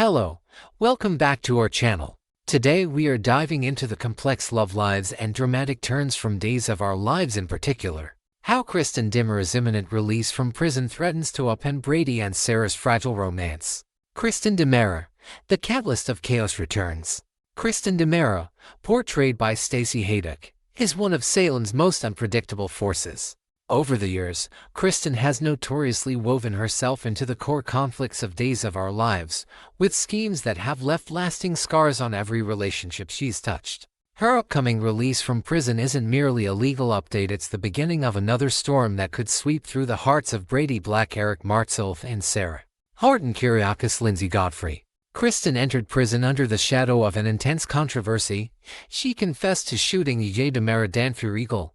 Hello, welcome back to our channel. Today we are diving into the complex love lives and dramatic turns from Days of Our Lives in particular. How Kristen DiMera's imminent release from prison threatens to upend Brady and Sarah's fragile romance. Kristen DiMera, the catalyst of chaos, returns. Kristen DiMera, portrayed by Stacey Haydock, is one of Salem's most unpredictable forces. Over the years, Kristen has notoriously woven herself into the core conflicts of Days of Our Lives, with schemes that have left lasting scars on every relationship she's touched. Her upcoming release from prison isn't merely a legal update, it's the beginning of another storm that could sweep through the hearts of Brady Black, Eric Martsolf, and Sarah Horton Kiriakis Lindsay Godfrey. Kristen entered prison under the shadow of an intense controversy. She confessed to shooting EJ DiMera Danfurigal,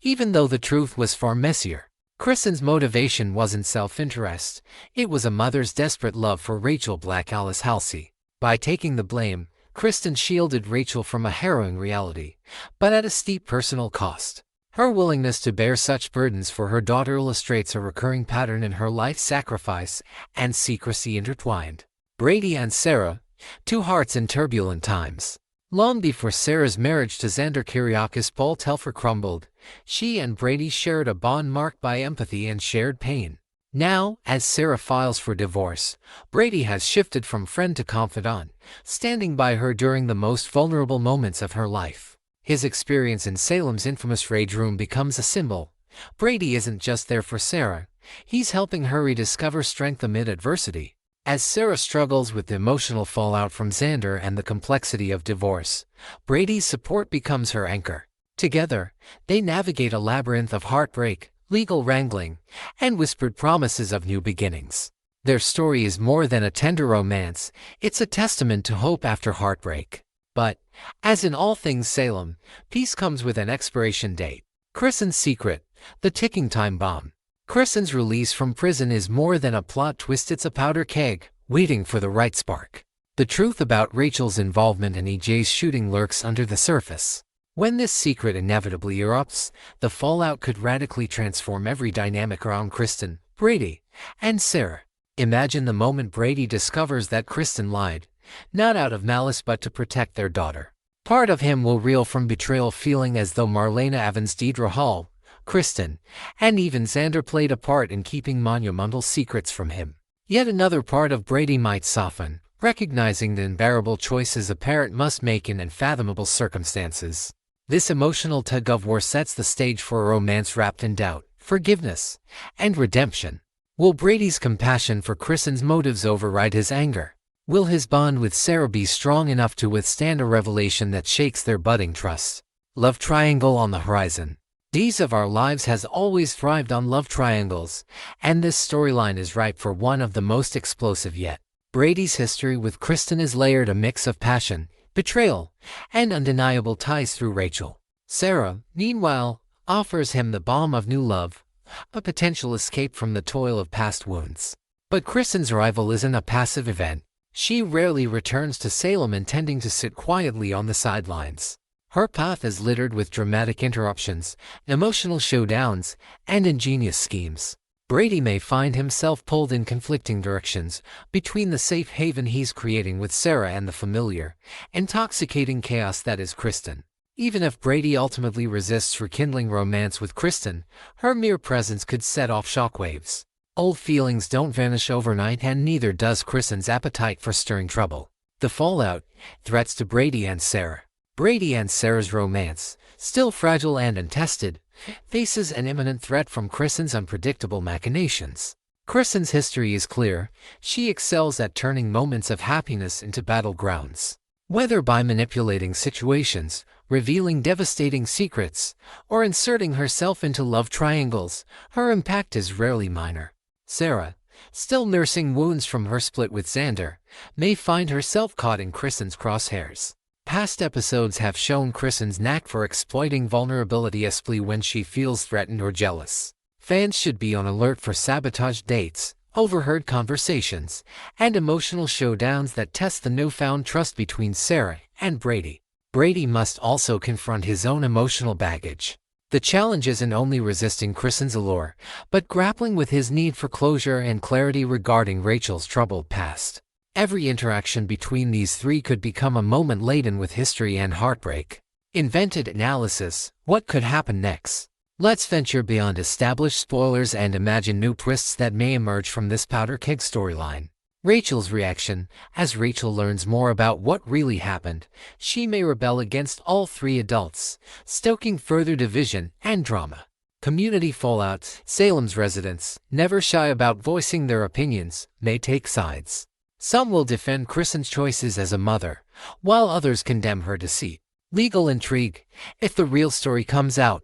even though the truth was far messier. Kristen's motivation wasn't self-interest, it was a mother's desperate love for Rachel Black Alice Halsey. By taking the blame, Kristen shielded Rachel from a harrowing reality, but at a steep personal cost. Her willingness to bear such burdens for her daughter illustrates a recurring pattern in her life: sacrifice and secrecy intertwined. Brady and Sarah, two hearts in turbulent times. Long before Sarah's marriage to Xander Kiriakis Paul Telfer crumbled, she and Brady shared a bond marked by empathy and shared pain. Now, as Sarah files for divorce, Brady has shifted from friend to confidant, standing by her during the most vulnerable moments of her life. His experience in Salem's infamous rage room becomes a symbol. Brady isn't just there for Sarah, he's helping her rediscover strength amid adversity. As Sarah struggles with the emotional fallout from Xander and the complexity of divorce, Brady's support becomes her anchor. Together, they navigate a labyrinth of heartbreak, legal wrangling, and whispered promises of new beginnings. Their story is more than a tender romance, it's a testament to hope after heartbreak. But, as in all things Salem, peace comes with an expiration date. Kristen's secret, the ticking time bomb. Kristen's release from prison is more than a plot twist, it's a powder keg, waiting for the right spark. The truth about Rachel's involvement in EJ's shooting lurks under the surface. When this secret inevitably erupts, the fallout could radically transform every dynamic around Kristen, Brady, and Sarah. Imagine the moment Brady discovers that Kristen lied, not out of malice but to protect their daughter. Part of him will reel from betrayal, feeling as though Marlena Evans, Deidre Hall, Kristen, and even Xander played a part in keeping monumental secrets from him. Yet another part of Brady might soften, recognizing the unbearable choices a parent must make in unfathomable circumstances. This emotional tug-of-war sets the stage for a romance wrapped in doubt, forgiveness, and redemption. Will Brady's compassion for Kristen's motives override his anger? Will his bond with Sarah be strong enough to withstand a revelation that shakes their budding trust? Love triangle on the horizon. Days of Our Lives has always thrived on love triangles, and this storyline is ripe for one of the most explosive yet. Brady's history with Kristen is layered, a mix of passion, betrayal, and undeniable ties through Rachel. Sarah, meanwhile, offers him the balm of new love, a potential escape from the toil of past wounds. But Kristen's arrival isn't a passive event. She rarely returns to Salem intending to sit quietly on the sidelines. Her path is littered with dramatic interruptions, emotional showdowns, and ingenious schemes. Brady may find himself pulled in conflicting directions, between the safe haven he's creating with Sarah and the familiar, intoxicating chaos that is Kristen. Even if Brady ultimately resists rekindling romance with Kristen, her mere presence could set off shockwaves. Old feelings don't vanish overnight, and neither does Kristen's appetite for stirring trouble. The fallout, threats to Brady and Sarah. Brady and Sarah's romance, still fragile and untested, faces an imminent threat from Kristen's unpredictable machinations. Kristen's history is clear: she excels at turning moments of happiness into battlegrounds. Whether by manipulating situations, revealing devastating secrets, or inserting herself into love triangles, her impact is rarely minor. Sarah, still nursing wounds from her split with Xander, may find herself caught in Kristen's crosshairs. Past episodes have shown Kristen's knack for exploiting vulnerability, especially when she feels threatened or jealous. Fans should be on alert for sabotage dates, overheard conversations, and emotional showdowns that test the newfound trust between Sarah and Brady. Brady must also confront his own emotional baggage. The challenge isn't only resisting Kristen's allure, but grappling with his need for closure and clarity regarding Rachel's troubled past. Every interaction between these three could become a moment laden with history and heartbreak. Invented analysis: what could happen next? Let's venture beyond established spoilers and imagine new twists that may emerge from this powder keg storyline. Rachel's reaction: as Rachel learns more about what really happened, she may rebel against all three adults, stoking further division and drama. Community fallout: Salem's residents, never shy about voicing their opinions, may take sides. Some will defend Kristen's choices as a mother, while others condemn her deceit. Legal intrigue: if the real story comes out,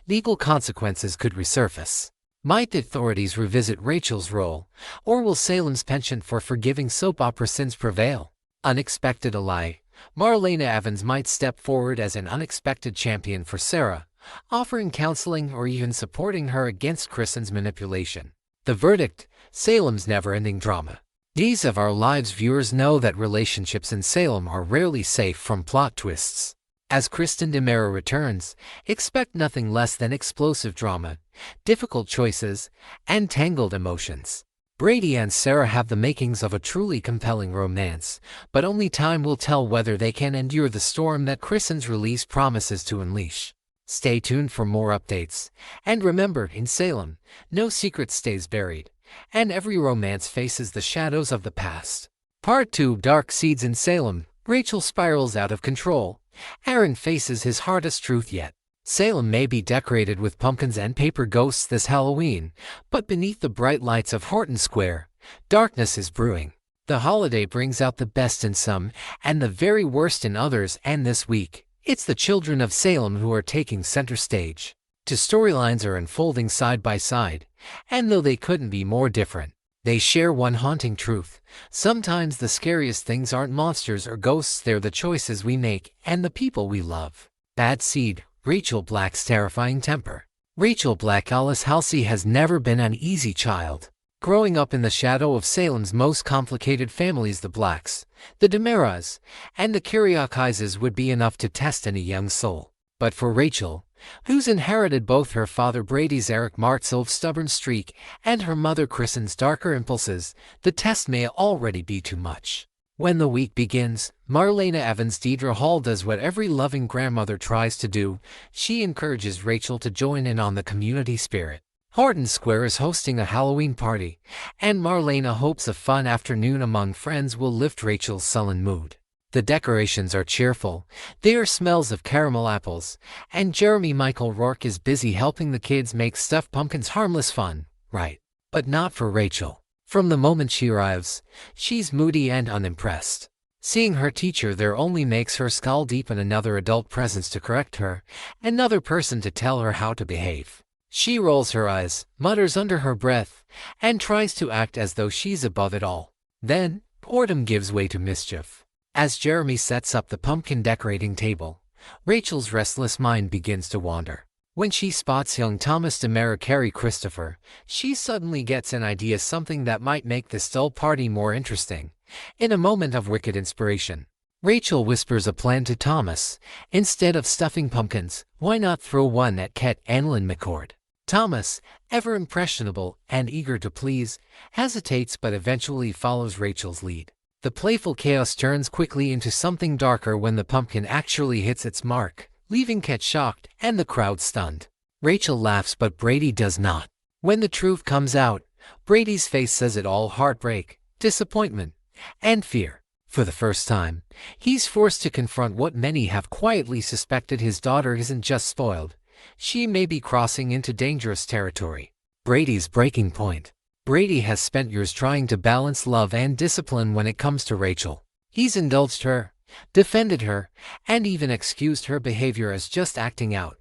legal consequences could resurface. Might the authorities revisit Rachel's role, or will Salem's penchant for forgiving soap opera sins prevail? Unexpected ally: Marlena Evans might step forward as an unexpected champion for Sarah, offering counseling or even supporting her against Kristen's manipulation. The verdict: Salem's never-ending drama. Days of Our Lives viewers know that relationships in Salem are rarely safe from plot twists. As Kristen DiMera returns, expect nothing less than explosive drama, difficult choices, and tangled emotions. Brady and Sarah have the makings of a truly compelling romance, but only time will tell whether they can endure the storm that Kristen's release promises to unleash. Stay tuned for more updates. And remember, in Salem, no secret stays buried, and every romance faces the shadows of the past. Part 2: Dark Seeds in Salem. Rachel spirals out of control. Aaron faces his hardest truth yet. Salem may be decorated with pumpkins and paper ghosts this Halloween, but beneath the bright lights of Horton Square, darkness is brewing. The holiday brings out the best in some and the very worst in others, and this week, it's the children of Salem who are taking center stage. Two storylines are unfolding side by side, and though they couldn't be more different, they share one haunting truth: sometimes the scariest things aren't monsters or ghosts, they're the choices we make and the people we love. Bad seed: Rachel Black's terrifying temper. Rachel Black, alias Halsey, has never been an easy child. Growing up in the shadow of Salem's most complicated families, the Blacks, the DiMeras, and the Kiriakizes, would be enough to test any young soul. But for Rachel, who's inherited both her father Brady's Eric Martsolf's stubborn streak and her mother Kristen's darker impulses, the test may already be too much. When the week begins, Marlena Evans' Deidre Hall does what every loving grandmother tries to do: she encourages Rachel to join in on the community spirit. Horton Square is hosting a Halloween party, and Marlena hopes a fun afternoon among friends will lift Rachel's sullen mood. The decorations are cheerful, there are smells of caramel apples, and Jeremy Michael Rourke is busy helping the kids make stuffed pumpkins harmless fun, right? But not for Rachel. From the moment she arrives, she's moody and unimpressed. Seeing her teacher there only makes her skull deepen. Another adult presence to correct her, another person to tell her how to behave. She rolls her eyes, mutters under her breath, and tries to act as though she's above it all. Then, boredom gives way to mischief. As Jeremy sets up the pumpkin decorating table, Rachel's restless mind begins to wander. When she spots young Thomas DiMera carry Christopher, she suddenly gets an idea, something that might make this dull party more interesting. In a moment of wicked inspiration, Rachel whispers a plan to Thomas: instead of stuffing pumpkins, why not throw one at Ket and Lynn McCord? Thomas, ever impressionable and eager to please, hesitates but eventually follows Rachel's lead. The playful chaos turns quickly into something darker when the pumpkin actually hits its mark, leaving Ket shocked and the crowd stunned. Rachel laughs, but Brady does not. When the truth comes out, Brady's face says it all: heartbreak, disappointment, and fear. For the first time, he's forced to confront what many have quietly suspected: his daughter isn't just spoiled, she may be crossing into dangerous territory. Brady's breaking point. Brady has spent years trying to balance love and discipline when it comes to Rachel. He's indulged her, defended her, and even excused her behavior as just acting out.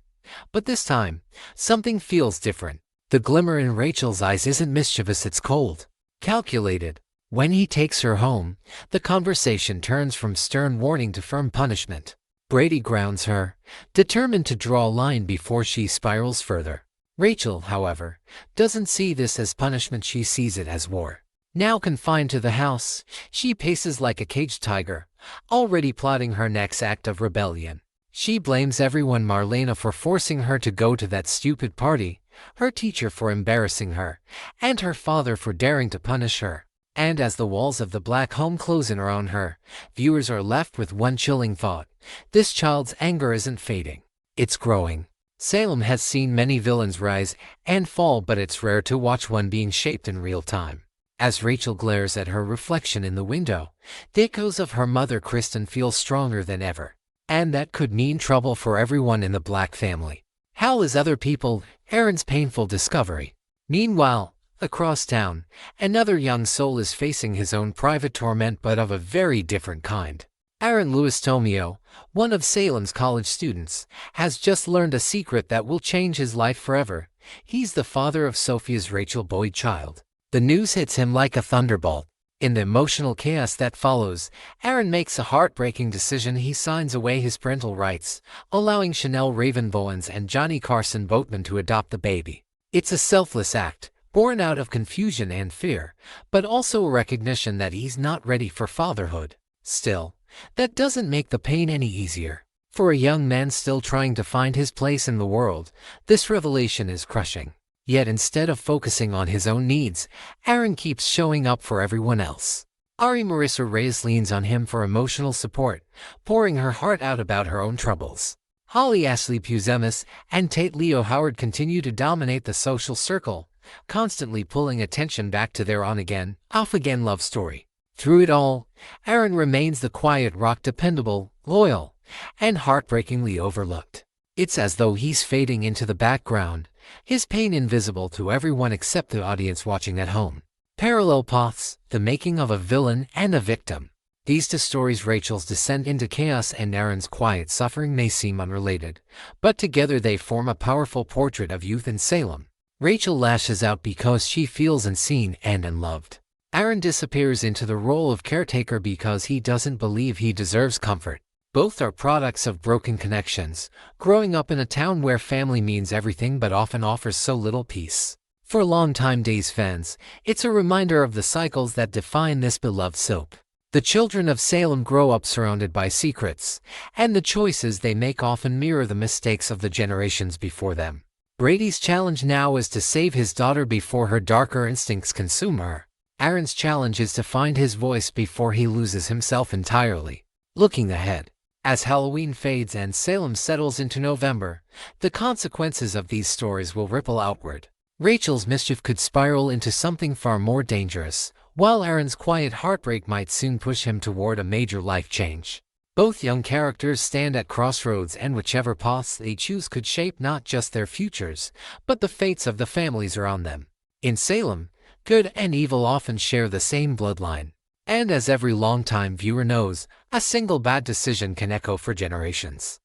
But this time, something feels different. The glimmer in Rachel's eyes isn't mischievous, it's cold, calculated. When he takes her home, the conversation turns from stern warning to firm punishment. Brady grounds her, determined to draw a line before she spirals further. Rachel, however, doesn't see this as punishment, she sees it as war. Now confined to the house, she paces like a caged tiger, already plotting her next act of rebellion. She blames everyone: Marlena for forcing her to go to that stupid party, her teacher for embarrassing her, and her father for daring to punish her. And as the walls of the black home close in around her, viewers are left with one chilling thought. This child's anger isn't fading. It's growing. Salem has seen many villains rise and fall, but it's rare to watch one being shaped in real time. As Rachel glares at her reflection in the window, the echoes of her mother Kristen feel stronger than ever. And that could mean trouble for everyone in the Black family. Hal is other people, Aaron's painful discovery. Meanwhile, across town, another young soul is facing his own private torment, but of a very different kind. Aaron Lewis Tomeo, one of Salem's college students, has just learned a secret that will change his life forever. He's the father of Sophia's Rachel Boyd child. The news hits him like a thunderbolt. In the emotional chaos that follows, Aaron makes a heartbreaking decision. He signs away his parental rights, allowing Chanel Raven Bowens and Johnny Carson Boatman to adopt the baby. It's a selfless act, born out of confusion and fear, but also a recognition that he's not ready for fatherhood. Still, that doesn't make the pain any easier. For a young man still trying to find his place in the world, this revelation is crushing. Yet instead of focusing on his own needs, Aaron keeps showing up for everyone else. Ari Marissa Reyes leans on him for emotional support, pouring her heart out about her own troubles. Holly Ashley Puzemis and Tate Leo Howard continue to dominate the social circle, constantly pulling attention back to their on-again, off-again love story. Through it all, Aaron remains the quiet rock, dependable, loyal, and heartbreakingly overlooked. It's as though he's fading into the background, his pain invisible to everyone except the audience watching at home. Parallel paths, the making of a villain and a victim. These two stories, Rachel's descent into chaos and Aaron's quiet suffering, may seem unrelated, but together they form a powerful portrait of youth in Salem. Rachel lashes out because she feels unseen and unloved. Aaron disappears into the role of caretaker because he doesn't believe he deserves comfort. Both are products of broken connections, growing up in a town where family means everything but often offers so little peace. For longtime Days fans, it's a reminder of the cycles that define this beloved soap. The children of Salem grow up surrounded by secrets, and the choices they make often mirror the mistakes of the generations before them. Brady's challenge now is to save his daughter before her darker instincts consume her. Aaron's challenge is to find his voice before he loses himself entirely. Looking ahead, as Halloween fades and Salem settles into November, the consequences of these stories will ripple outward. Rachel's mischief could spiral into something far more dangerous, while Aaron's quiet heartbreak might soon push him toward a major life change. Both young characters stand at crossroads, and whichever paths they choose could shape not just their futures, but the fates of the families around them. In Salem, good and evil often share the same bloodline. And as every longtime viewer knows, a single bad decision can echo for generations.